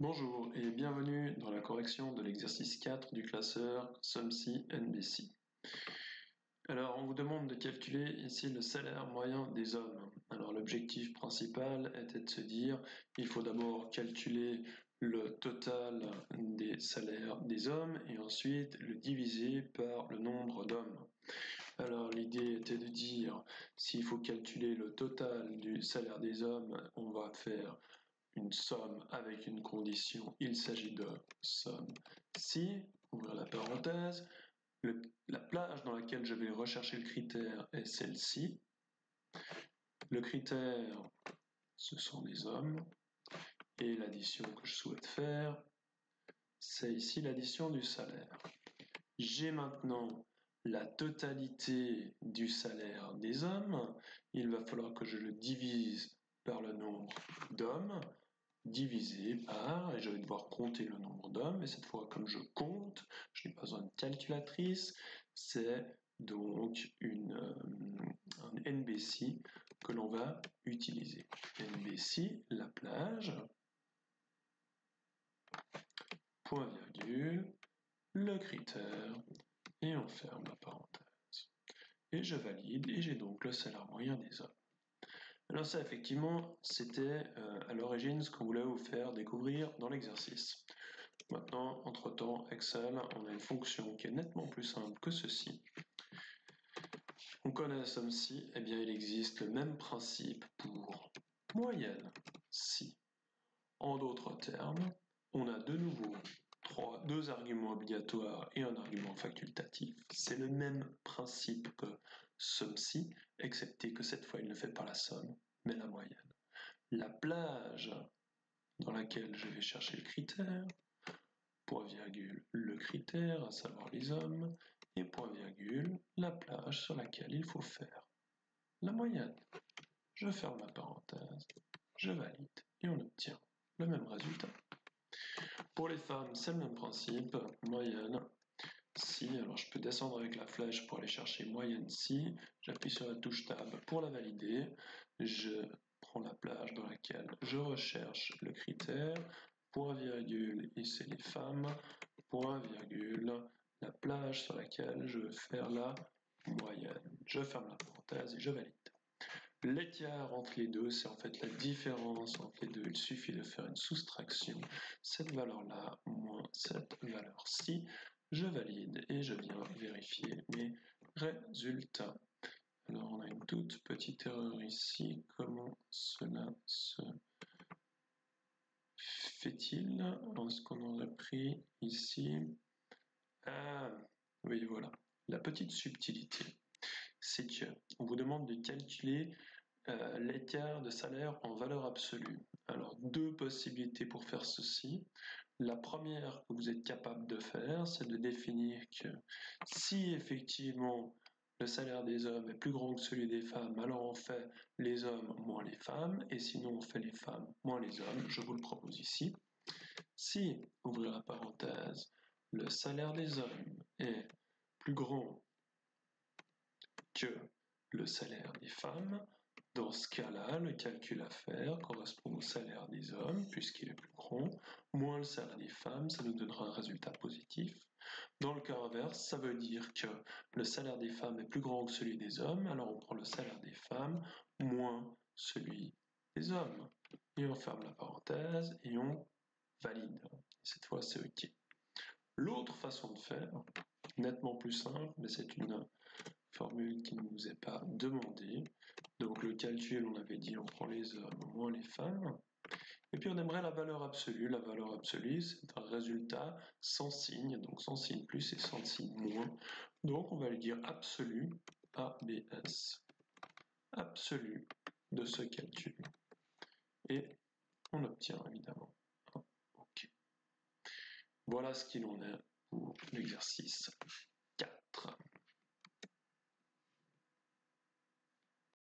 Bonjour et bienvenue dans la correction de l'exercice 4 du classeur SUMSI NBC. Alors on vous demande de calculer ici le salaire moyen des hommes. Alors l'objectif principal était de se dire il faut d'abord calculer le total des salaires des hommes et ensuite le diviser par le nombre d'hommes. Alors l'idée était de dire s'il faut calculer le total du salaire des hommes, on va faire une somme avec une condition, il s'agit de somme si, ouvrir la parenthèse, la plage dans laquelle je vais rechercher le critère est celle-ci. Le critère, ce sont les hommes, et l'addition que je souhaite faire, c'est ici l'addition du salaire. J'ai maintenant la totalité du salaire des hommes, il va falloir que je le divise par le nombre d'hommes, divisé par, et je vais devoir compter le nombre d'hommes, et cette fois, comme je compte, je n'ai pas besoin de calculatrice, c'est donc un NBC que l'on va utiliser. NBC, la plage, point virgule, le critère, et on ferme la parenthèse. Et je valide, et j'ai donc le salaire moyen des hommes. Alors ça, effectivement, c'était à l'origine ce qu'on voulait vous faire découvrir dans l'exercice. Maintenant, entre-temps, Excel, on a une fonction qui est nettement plus simple que ceci. On connaît SUMSI, eh bien il existe le même principe pour moyenne si. En d'autres termes, on a de nouveau deux arguments obligatoires et un argument facultatif. C'est le même principe que SUMSI, excepté que cette fois il ne fait pas la somme, mais la moyenne. La plage dans laquelle je vais chercher le critère, point virgule le critère, à savoir les hommes, et point virgule la plage sur laquelle il faut faire la moyenne. Je ferme la parenthèse, je valide, et on obtient le même résultat. Pour les femmes, c'est le même principe, moyenne, si, alors je peux descendre avec la flèche pour aller chercher moyenne si, j'appuie sur la touche tab pour la valider, je prends la plage dans laquelle je recherche le critère, point virgule, et c'est les femmes, point virgule, la plage sur laquelle je veux faire la moyenne. Je ferme la parenthèse et je valide. L'écart entre les deux, c'est en fait la différence entre les deux. Il suffit de faire une soustraction. Cette valeur-là moins cette valeur-ci. Je valide et je viens vérifier mes résultats. Alors on a une toute petite erreur ici. Comment cela se fait-il? Est-ce qu'on aurait pris ici? Ah, oui, voilà. La petite subtilité, c'est qu'on vous demande de calculer l'écart de salaire en valeur absolue. Alors, deux possibilités pour faire ceci. La première que vous êtes capable de faire, c'est de définir que si effectivement le salaire des hommes est plus grand que celui des femmes, alors on fait les hommes moins les femmes, et sinon on fait les femmes moins les hommes. Je vous le propose ici. Si, ouvrir la parenthèse, le salaire des hommes est plus grand que le salaire des femmes, dans ce cas-là, le calcul à faire correspond au salaire des hommes, puisqu'il est plus grand, moins le salaire des femmes, ça nous donnera un résultat positif. Dans le cas inverse, ça veut dire que le salaire des femmes est plus grand que celui des hommes, alors on prend le salaire des femmes moins celui des hommes. Et on ferme la parenthèse et on valide. Cette fois, c'est OK. L'autre façon de faire, nettement plus simple, mais c'est une formule qui ne nous est pas demandée. Donc le calcul, on avait dit, on prend les hommes moins les femmes. Et puis on aimerait la valeur absolue. La valeur absolue, c'est un résultat sans signe, donc sans signe plus et sans signe moins. Donc on va lui dire absolu, ABS, absolu de ce calcul. Et on obtient évidemment un OK. Voilà ce qu'il en est pour l'exercice.